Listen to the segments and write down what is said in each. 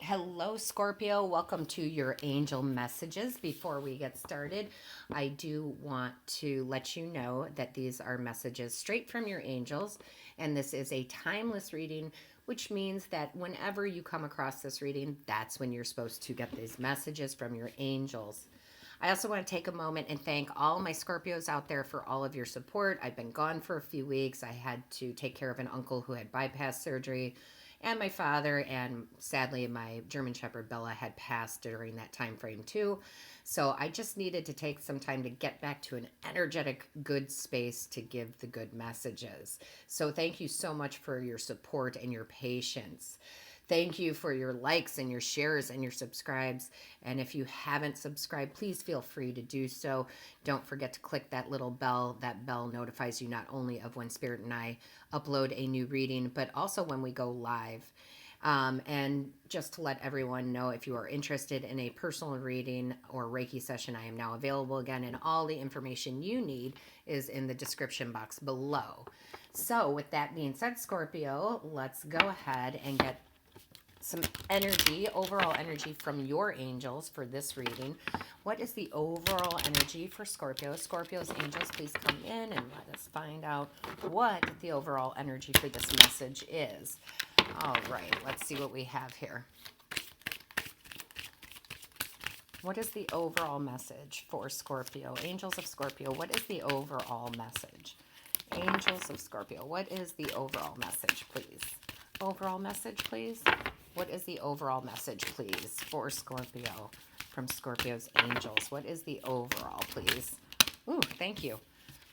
Hello, Scorpio. Welcome to your angel messages. Before we get started, I do want to let you know that these are messages straight from your angels, and this is a timeless reading, which means that whenever you come across this reading, that's when you're supposed to get these messages from your angels. I also want to take a moment and thank all my Scorpios out there for all of your support. I've been gone for a few weeks. I had to take care of an uncle who had bypass surgery, and my father, and sadly my German Shepherd Bella had passed during that time frame too. So I just needed to take some time to get back to an energetic, good space to give the good messages. So thank you so much for your support and your patience. Thank you for your likes and your shares and your subscribes. And if you haven't subscribed, please feel free to do so. Don't forget to click that little bell. That bell notifies you not only of when Spirit and I upload a new reading, but also when we go live. And just to let everyone know, if you are interested in a personal reading or Reiki session, I am now available again, and all the information you need is in the description box below. So with that being said, Scorpio, let's go ahead and get some energy, overall energy from your angels for this reading. What is the overall energy for Scorpio? Scorpio's angels, please come in and let us find out what the overall energy for this message is. All right, let's see what we have here. What is the overall message for Scorpio? Angels of Scorpio, what is the overall message? Angels of Scorpio, what is the overall message, please? Overall message, please. What is the overall message, please, for Scorpio from Scorpio's angels? What is the overall, please? Ooh, thank you.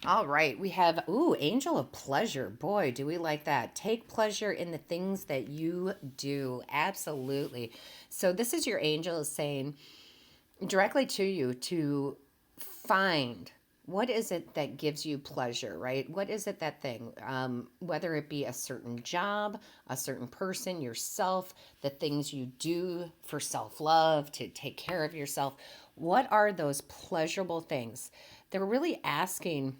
All right, we have, angel of pleasure. Boy, do we like that. Take pleasure in the things that you do. Absolutely. So this is your angel saying directly to you to find what is it that gives you pleasure, right? What is it, that thing? Whether it be a certain job, a certain person, yourself, the things you do for self-love, to take care of yourself. What are those pleasurable things? They're really asking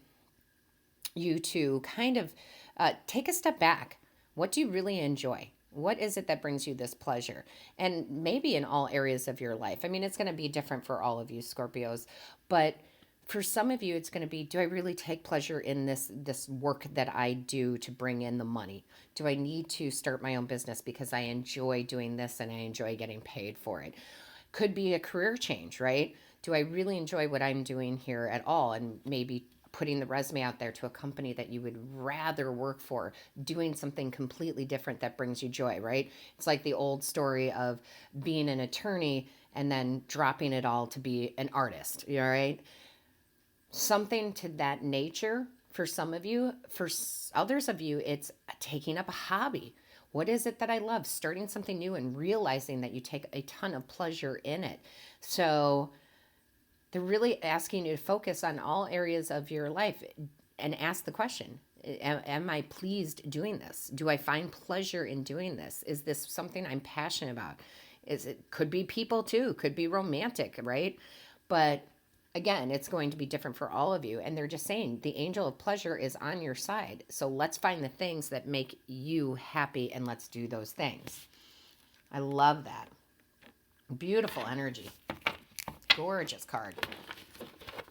you to kind of take a step back. What do you really enjoy? What is it that brings you this pleasure? And maybe in all areas of your life. I mean, it's going to be different for all of you Scorpios, but for some of you, it's going to be, do I really take pleasure in this work that I do to bring in the money? Do I need to start my own business because I enjoy doing this and I enjoy getting paid for it? Could be a career change, right? Do I really enjoy what I'm doing here at all? And maybe putting the resume out there to a company that you would rather work for, doing something completely different that brings you joy, right? It's like the old story of being an attorney and then dropping it all to be an artist, all right? Something to that nature for some of you. For others of you, it's taking up a hobby. What is it that I love? Starting something new and realizing that you take a ton of pleasure in it. So they're really asking you to focus on all areas of your life and ask the question, am I pleased doing this? Do I find pleasure in doing this? Is this something I'm passionate about? Could be people too, could be romantic, right? But again, it's going to be different for all of you. And they're just saying the angel of pleasure is on your side. So let's find the things that make you happy and let's do those things. I love that. Beautiful energy. Gorgeous card.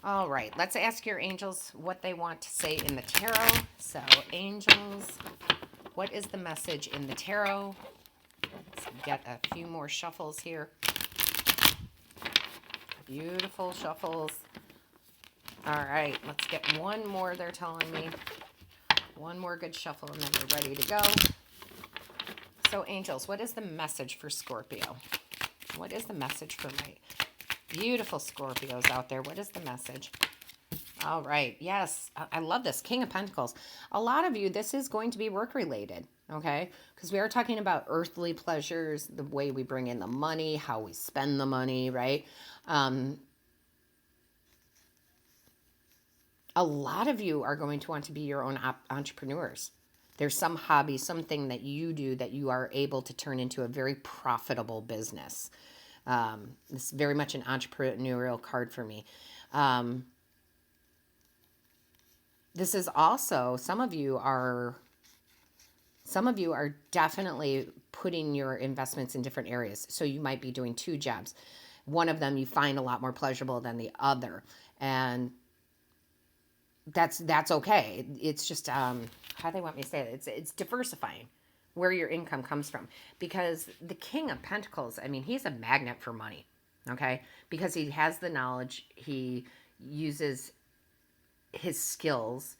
All right, let's ask your angels what they want to say in the tarot. So, angels, what is the message in the tarot? Let's get a few more shuffles here. Beautiful shuffles. All right, let's get one more, they're telling me. One more good shuffle, and then we're ready to go. So, angels, what is the message for Scorpio? What is the message for my beautiful Scorpios out there? What is the message? All right. Yes. I love this. King of Pentacles. A lot of you, this is going to be work related. Okay. Because we are talking about earthly pleasures, the way we bring in the money, how we spend the money, right? A lot of you are going to want to be your own entrepreneurs. There's some hobby, something that you do that you are able to turn into a very profitable business. This is very much an entrepreneurial card for me. This is also, some of you are Some of you are definitely putting your investments in different areas. So you might be doing 2 jobs. One of them you find a lot more pleasurable than the other. And that's okay. It's just how they want me to say it. It's diversifying where your income comes from, because the King of Pentacles, I mean, he's a magnet for money. Okay? Because he has the knowledge, he uses his skills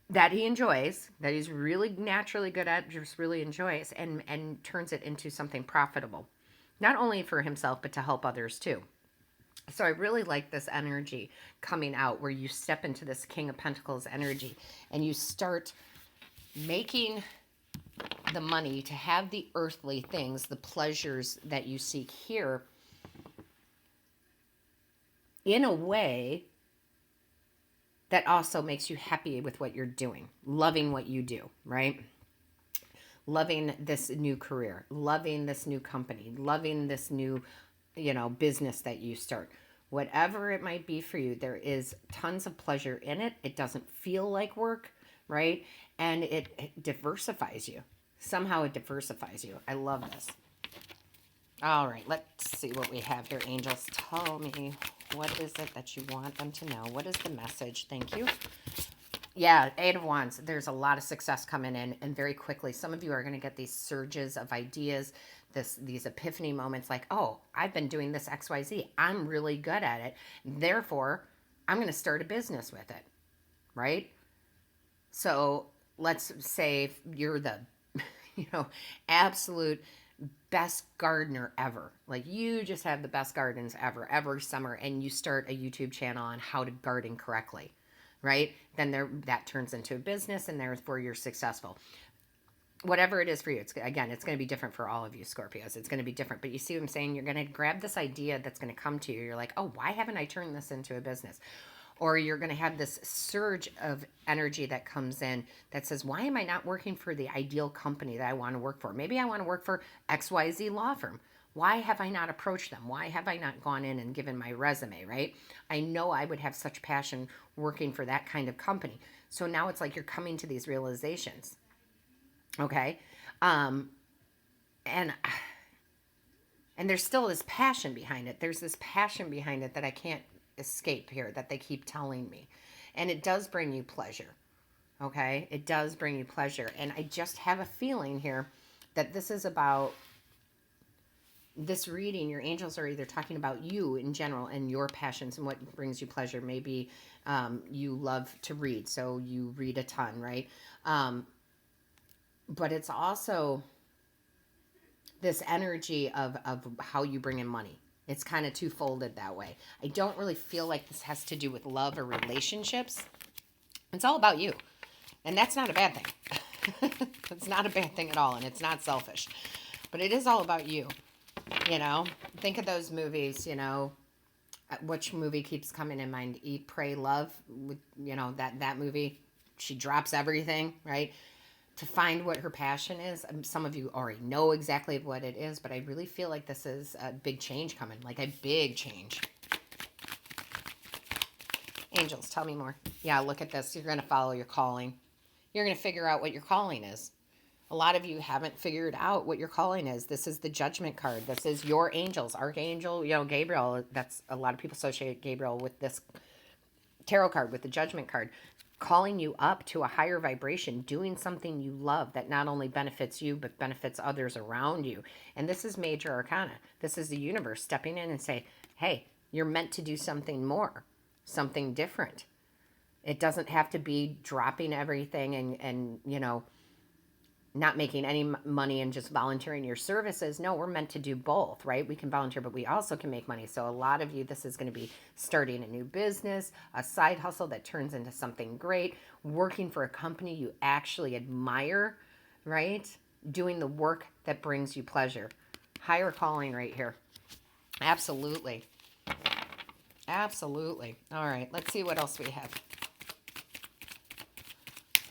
that he enjoys, that he's really naturally good at, just really enjoys, and turns it into something profitable, not only for himself but to help others too. So I really like this energy coming out where you step into this King of Pentacles energy and you start making the money to have the earthly things, the pleasures that you seek here, in a way that also makes you happy with what you're doing, loving what you do, right? Loving this new career, loving this new company, loving this new, business that you start. Whatever it might be for you, there is tons of pleasure in it. It doesn't feel like work, right? And it diversifies you. Somehow it diversifies you. I love this. All right, let's see what we have here. Angels, tell me, what is it that you want them to know? What is the message? Thank you. Yeah, 8 of Wands. There's a lot of success coming in, and very quickly. Some of you are going to get these surges of ideas, these epiphany moments like, oh, I've been doing this XYZ. I'm really good at it. Therefore, I'm going to start a business with it, right? So let's say you're the, absolute best gardener ever. Like you just have the best gardens ever, every summer, and you start a YouTube channel on how to garden correctly, right? Then that turns into a business, and therefore you're successful. Whatever it is for you, it's going to be different for all of you Scorpios. It's going to be different, but you see what I'm saying? You're going to grab this idea that's going to come to you. You're like, oh, why haven't I turned this into a business? Or you're going to have this surge of energy that comes in that says, why am I not working for the ideal company that I want to work for? Maybe I want to work for XYZ law firm. Why have I not approached them? Why have I not gone in and given my resume, right? I know I would have such passion working for that kind of company. So now it's like you're coming to these realizations. Okay? And there's still this passion behind it. There's this passion behind it that I can't escape here, that they keep telling me. And it does bring you pleasure. Okay? It does bring you pleasure. And I just have a feeling here that this is about this reading. Your angels are either talking about you in general and your passions and what brings you pleasure. Maybe you love to read, so you read a ton, right? But it's also this energy of how you bring in money. It's kind of two-folded that way. I don't really feel like this has to do with love or relationships. It's all about you. And that's not a bad thing. It's not a bad thing at all, and it's not selfish. But it is all about you. Think of those movies, which movie keeps coming in mind? Eat, Pray, Love. With, that movie. She drops everything, right? To find what her passion is. Some of you already know exactly what it is, but I really feel like this is a big change coming, like a big change. Angels, tell me more. Yeah, look at this. You're going to follow your calling. You're going to figure out what your calling is. A lot of you haven't figured out what your calling is. This is the Judgment card. This is your angels. Archangel, Gabriel. That's a lot of people associate Gabriel with this tarot card, with the Judgment card. Calling you up to a higher vibration, doing something you love that not only benefits you, but benefits others around you. And this is major arcana. This is the universe stepping in and say, hey, you're meant to do something more, something different. It doesn't have to be dropping everything and not making any money and just volunteering your services. No, we're meant to do both, right? We can volunteer, but we also can make money. So a lot of you, this is going to be starting a new business, a side hustle that turns into something great, working for a company you actually admire, right? Doing the work that brings you pleasure. Higher calling right here. Absolutely. Absolutely. All right, let's see what else we have.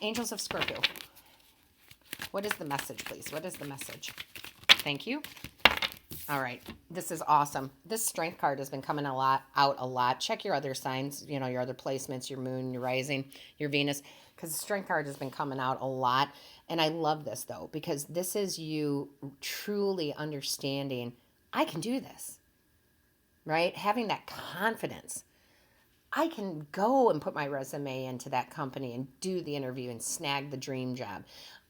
Angels of Scorpio. What is the message, please? What is the message? Thank you. All right. This is awesome. This Strength card has been coming out a lot. Check your other signs, your other placements, your moon, your rising, your Venus, because the Strength card has been coming out a lot. And I love this, though, because this is you truly understanding, I can do this, right? Having that confidence. I can go and put my resume into that company and do the interview and snag the dream job.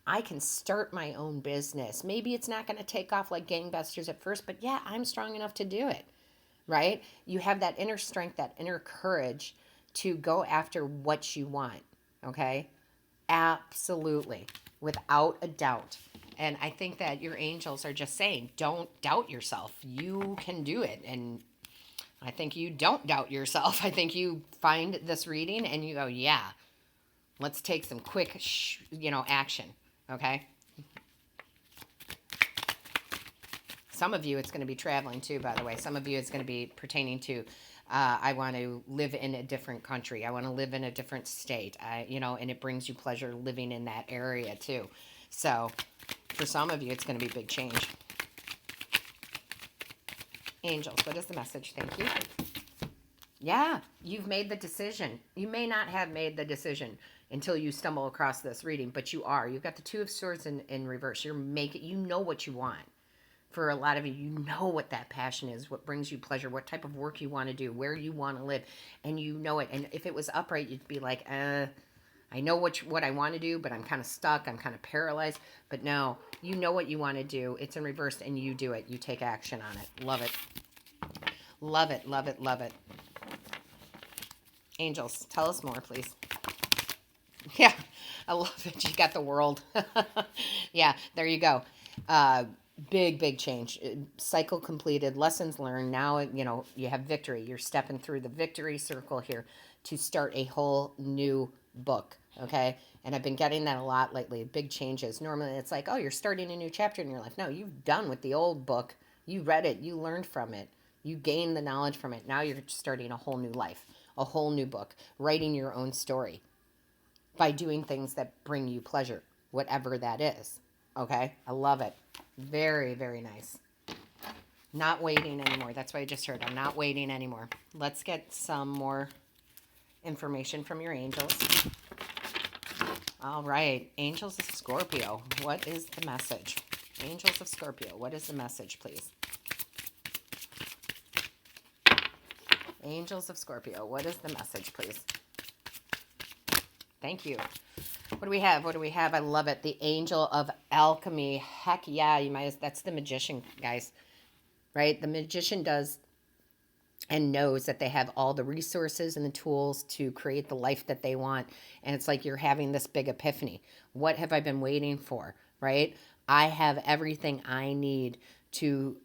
I can start my own business. Maybe it's not going to take off like gangbusters at first, but yeah, I'm strong enough to do it, right? You have that inner strength, that inner courage to go after what you want, okay? Absolutely, without a doubt. And I think that your angels are just saying, don't doubt yourself. You can do it. And I think you don't doubt yourself. I think you find this reading and you go, yeah, let's take some quick, action. Okay. Some of you, it's going to be traveling too, by the way. Some of you, it's going to be pertaining to, I want to live in a different country. I want to live in a different state. And it brings you pleasure living in that area too. So for some of you, it's going to be big change. Angels, what is the message? Thank you. Yeah, you've made the decision. You may not have made the decision until you stumble across this reading, but you are. You've got the Two of Swords in reverse. You know what you want. For a lot of you, you know what that passion is, what brings you pleasure, what type of work you want to do, where you want to live, and you know it. And if it was upright, you'd be like, I know what I want to do, but I'm kind of stuck. I'm kind of paralyzed. But no, you know what you want to do. It's in reverse, and you do it. You take action on it. Love it. Love it, love it, love it. Angels, tell us more, please. Yeah, I love it. You got the world. Yeah, there you go. Big change. Cycle completed. Lessons learned. Now, you have victory. You're stepping through the victory circle here to start a whole new book. Okay. And I've been getting that a lot lately. Big changes. Normally it's like, oh, you're starting a new chapter in your life. No, you've done with the old book. You read it. You learned from it. You gained the knowledge from it. Now you're starting a whole new life, a whole new book, writing your own story by doing things that bring you pleasure, whatever that is. Okay. I love it. Very, very nice. Not waiting anymore. That's what I just heard. I'm not waiting anymore. Let's get some more information from your angels. All right. Angels of Scorpio. What is the message? Angels of Scorpio. What is the message, please? Angels of Scorpio. What is the message, please? Thank you. What do we have? What do we have? I love it. The Angel of Alchemy. Heck yeah. That's the magician, guys. Right? The magician does and knows that they have all the resources and the tools to create the life that they want. And it's like you're having this big epiphany. What have I been waiting for? Right? I have everything I need to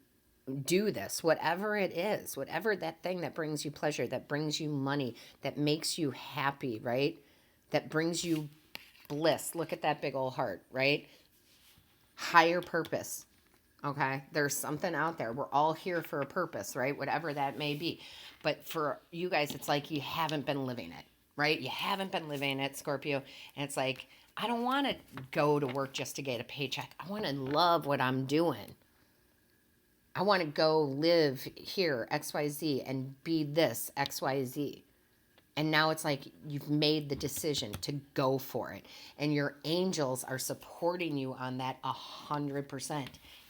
do this, whatever it is, whatever that thing that brings you pleasure, that brings you money, that makes you happy, right? That brings you bliss. Look at that big old heart, right? Higher purpose. Okay, there's something out there. We're all here for a purpose, right? Whatever that may be. But for you guys, it's like you haven't been living it, right? You haven't been living it, Scorpio. And it's like, I don't want to go to work just to get a paycheck. I want to love what I'm doing. I want to go live here, XYZ, and be this, XYZ. And now it's like you've made the decision to go for it. And your angels are supporting you on that 100%.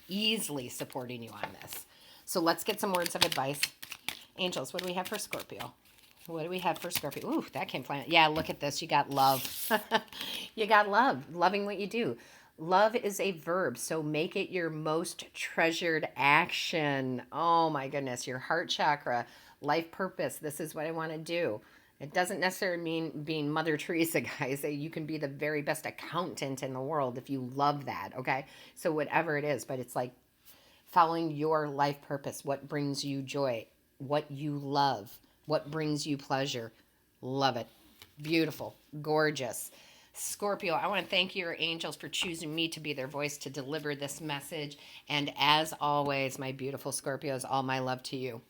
Easily supporting you on this. So let's get some words of advice. Angels, what do we have for Scorpio? What do we have for Scorpio? Ooh, that came flying. Yeah, look at this. You got love. You got love. Loving what you do. Love is a verb, so make it your most treasured action. Oh my goodness, your heart chakra, life purpose. This is what I want to do. It doesn't necessarily mean being Mother Teresa, guys. You can be the very best accountant in the world if you love that, okay? So whatever it is, but it's like following your life purpose, what brings you joy, what you love, what brings you pleasure. Love it. Beautiful. Gorgeous. Scorpio, I want to thank your angels for choosing me to be their voice to deliver this message. And as always, my beautiful Scorpios, all my love to you.